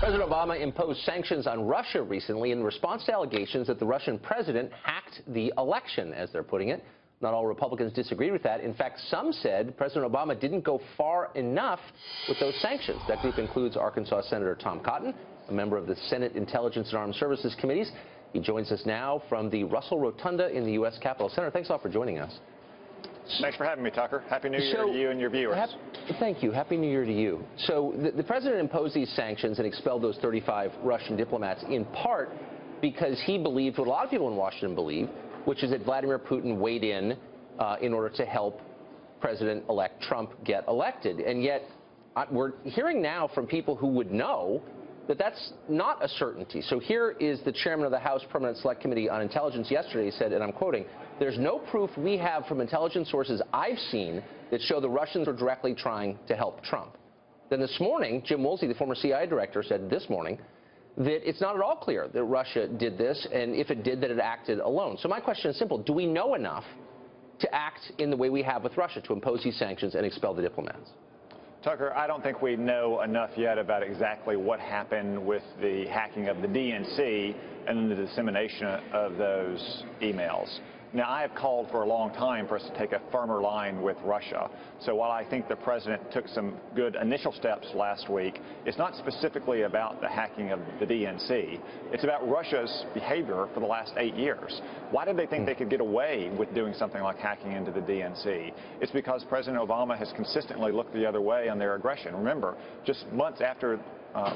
President Obama imposed sanctions on Russia recently in response to allegations that the Russian president hacked the election, as they're putting it. Not all Republicans disagreed with that. In fact, some said President Obama didn't go far enough with those sanctions. That group includes Arkansas Senator Tom Cotton, a member of the Senate Intelligence and Armed Services Committees. He joins us now from the Russell Rotunda in the U.S. Capitol. Senator, thanks a lot for joining us. Thanks for having me, Tucker. Happy New Year to you and your viewers. Thank you. Happy New Year to you. So the president imposed these sanctions and expelled those 35 Russian diplomats in part because he believed what a lot of people in Washington believe, which is that Vladimir Putin weighed in order to help President-elect Trump get elected. And yet we're hearing now from people who would know that that's not a certainty. So here is the chairman of the House Permanent Select Committee on Intelligence yesterday. He said, and I'm quoting, "There's no proof we have from intelligence sources I've seen that show the Russians are directly trying to help Trump." Then this morning, Jim Woolsey, the former CIA director, said this morning that it's not at all clear that Russia did this, and if it did, that it acted alone. So my question is simple. Do we know enough to act in the way we have with Russia to impose these sanctions and expel the diplomats? Tucker, I don't think we know enough yet about exactly what happened with the hacking of the DNC and the dissemination of those emails. Now, I have called for a long time for us to take a firmer line with Russia. So while I think the president took some good initial steps last week, it's not specifically about the hacking of the DNC. It's about Russia's behavior for the last 8 years. Why did they think they could get away with doing something like hacking into the DNC? It's because President Obama has consistently looked the other way on their aggression. Remember, just months after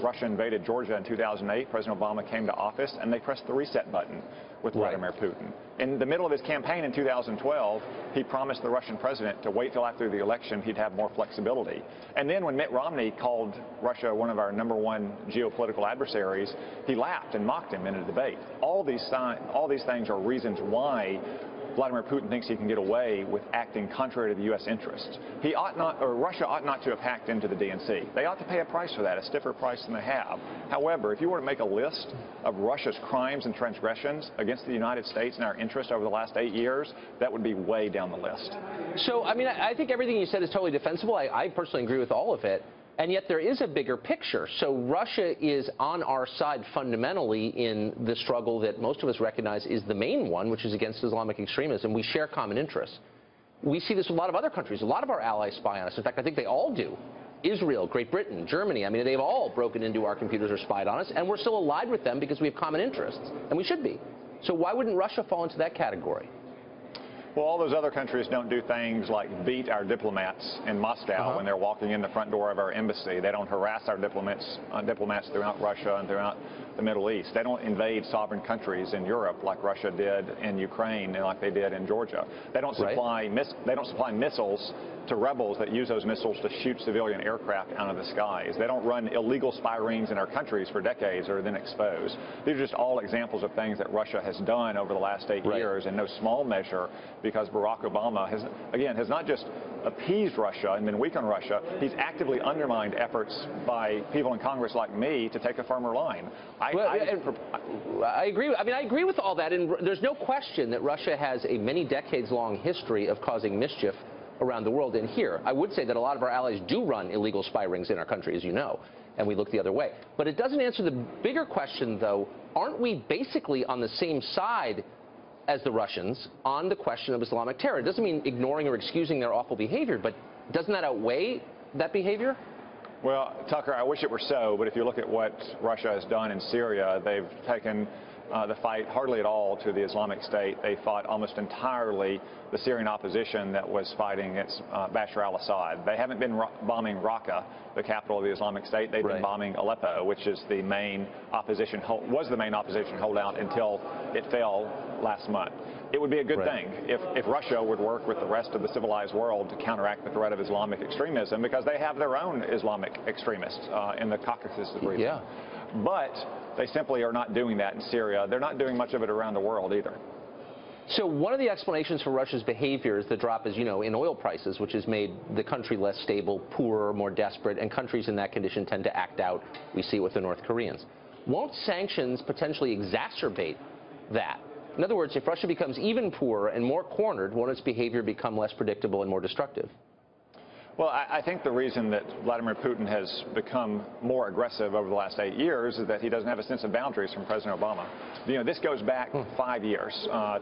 Russia invaded Georgia in 2008, President Obama came to office and they pressed the reset button with Vladimir Putin. In the middle of his campaign in 2012, he promised the Russian president to wait till after the election he'd have more flexibility. And then when Mitt Romney called Russia one of our #1 geopolitical adversaries, he laughed and mocked him in a debate. All these things are reasons why Vladimir Putin thinks he can get away with acting contrary to the U.S. interests. He ought not, or Russia ought not to have hacked into the DNC. They ought to pay a price for that, a stiffer price than they have. However, if you were to make a list of Russia's crimes and transgressions against the United States and our interests over the last 8 years, that would be way down the list. So, I mean, I think everything you said is totally defensible. I personally agree with all of it. And yet there is a bigger picture. So Russia is on our side fundamentally in the struggle that most of us recognize is the main one, which is against Islamic extremism. We share common interests. We see this with a lot of other countries. A lot of our allies spy on us. In fact, I think they all do. Israel, Great Britain, Germany. I mean, they've all broken into our computers or spied on us, and we're still allied with them because we have common interests, and we should be. So why wouldn't Russia fall into that category? Well, all those other countries don't do things like beat our diplomats in Moscow when they're walking in the front door of our embassy. They don't harass our diplomats throughout Russia and throughout the Middle East. They don't invade sovereign countries in Europe like Russia did in Ukraine and like they did in Georgia. They don't supply missiles to rebels that use those missiles to shoot civilian aircraft out of the skies. They don't run illegal spy rings in our countries for decades or then expose. These are just all examples of things that Russia has done over the last 8 years in no small measure because Barack Obama has not just appeased Russia and been weak on Russia, he's actively undermined efforts by people in Congress like me to take a firmer line. I agree. I mean, I agree with all that, and there's no question that Russia has a many decades-long history of causing mischief around the world. And here, I would say that a lot of our allies do run illegal spy rings in our country, as you know, and we look the other way. But it doesn't answer the bigger question, though. Aren't we basically on the same side as the Russians on the question of Islamic terror? It doesn't mean ignoring or excusing their awful behavior, but doesn't that outweigh that behavior? Well, Tucker, I wish it were so, but if you look at what Russia has done in Syria, they've taken the fight hardly at all to the Islamic State. They fought almost entirely the Syrian opposition that was fighting against Bashar al-Assad. They haven't been bombing Raqqa, the capital of the Islamic State. They've been bombing Aleppo, which is the main opposition was the main opposition holdout until it fell last month. It would be a good thing if Russia would work with the rest of the civilized world to counteract the threat of Islamic extremism, because they have their own Islamic extremists in the Caucasus region. But they simply are not doing that in Syria. They're not doing much of it around the world either. So one of the explanations for Russia's behavior is the drop, as you know, in oil prices, which has made the country less stable, poorer, more desperate, and countries in that condition tend to act out. We see it with the North Koreans. Won't sanctions potentially exacerbate that? In other words, if Russia becomes even poorer and more cornered, won't its behavior become less predictable and more destructive? Well, I think the reason that Vladimir Putin has become more aggressive over the last 8 years is that he doesn't have a sense of boundaries from President Obama. You know, this goes back 5 years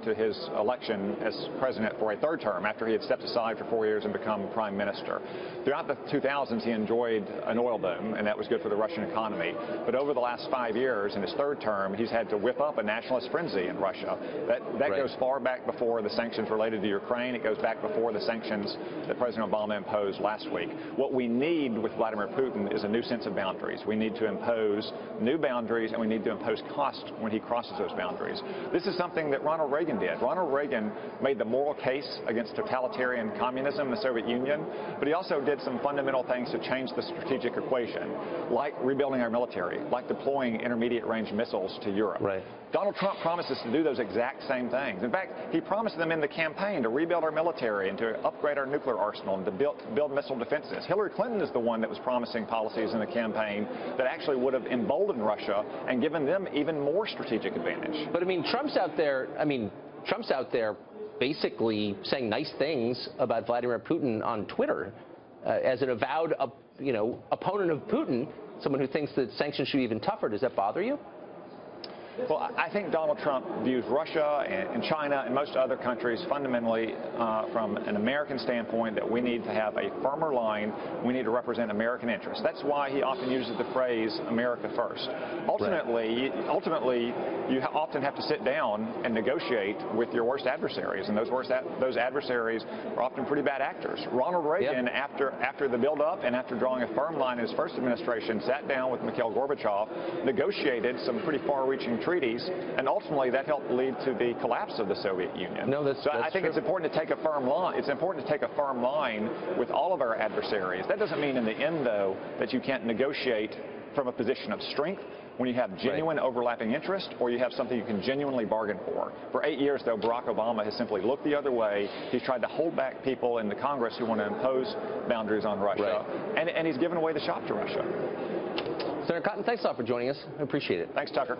to his election as president for a third term after he had stepped aside for 4 years and become prime minister. Throughout the 2000s, he enjoyed an oil boom, and that was good for the Russian economy. But over the last 5 years, in his third term, he's had to whip up a nationalist frenzy in Russia. That goes far back before the sanctions related to Ukraine. It goes back before the sanctions that President Obama imposed last week. What we need with Vladimir Putin is a new sense of boundaries. We need to impose new boundaries, and we need to impose cost when he crosses those boundaries. This is something that Ronald Reagan did. Ronald Reagan made the moral case against totalitarian communism in the Soviet Union, but he also did some fundamental things to change the strategic equation, like rebuilding our military, like deploying intermediate-range missiles to Europe. Right. Donald Trump promised us to do those exact same things. In fact, he promised them in the campaign to rebuild our military and to upgrade our nuclear arsenal and to build missile defenses. Hillary Clinton is the one that was promising policies in the campaign that actually would have emboldened Russia and given them even more strategic advantage. But I mean, Trump's out there basically saying nice things about Vladimir Putin on Twitter as an avowed, opponent of Putin, someone who thinks that sanctions should be even tougher. Does that bother you? Well, I think Donald Trump views Russia and China and most other countries fundamentally from an American standpoint that we need to have a firmer line. We need to represent American interests. That's why he often uses the phrase America first. Ultimately, you often have to sit down and negotiate with your worst adversaries, and those adversaries are often pretty bad actors. Ronald Reagan, after the build-up and after drawing a firm line in his first administration, sat down with Mikhail Gorbachev, negotiated some pretty far-reaching treaties, and ultimately that helped lead to the collapse of the Soviet Union. No, that's I think true. it's important to take a firm line. It's important to take a firm line with all of our adversaries. That doesn't mean in the end, though, that you can't negotiate from a position of strength when you have genuine overlapping interest or you have something you can genuinely bargain for. For 8 years, though, Barack Obama has simply looked the other way. He's tried to hold back people in the Congress who want to impose boundaries on Russia, and he's given away the shop to Russia. Senator Cotton, thanks a lot for joining us. I appreciate it. Thanks, Tucker.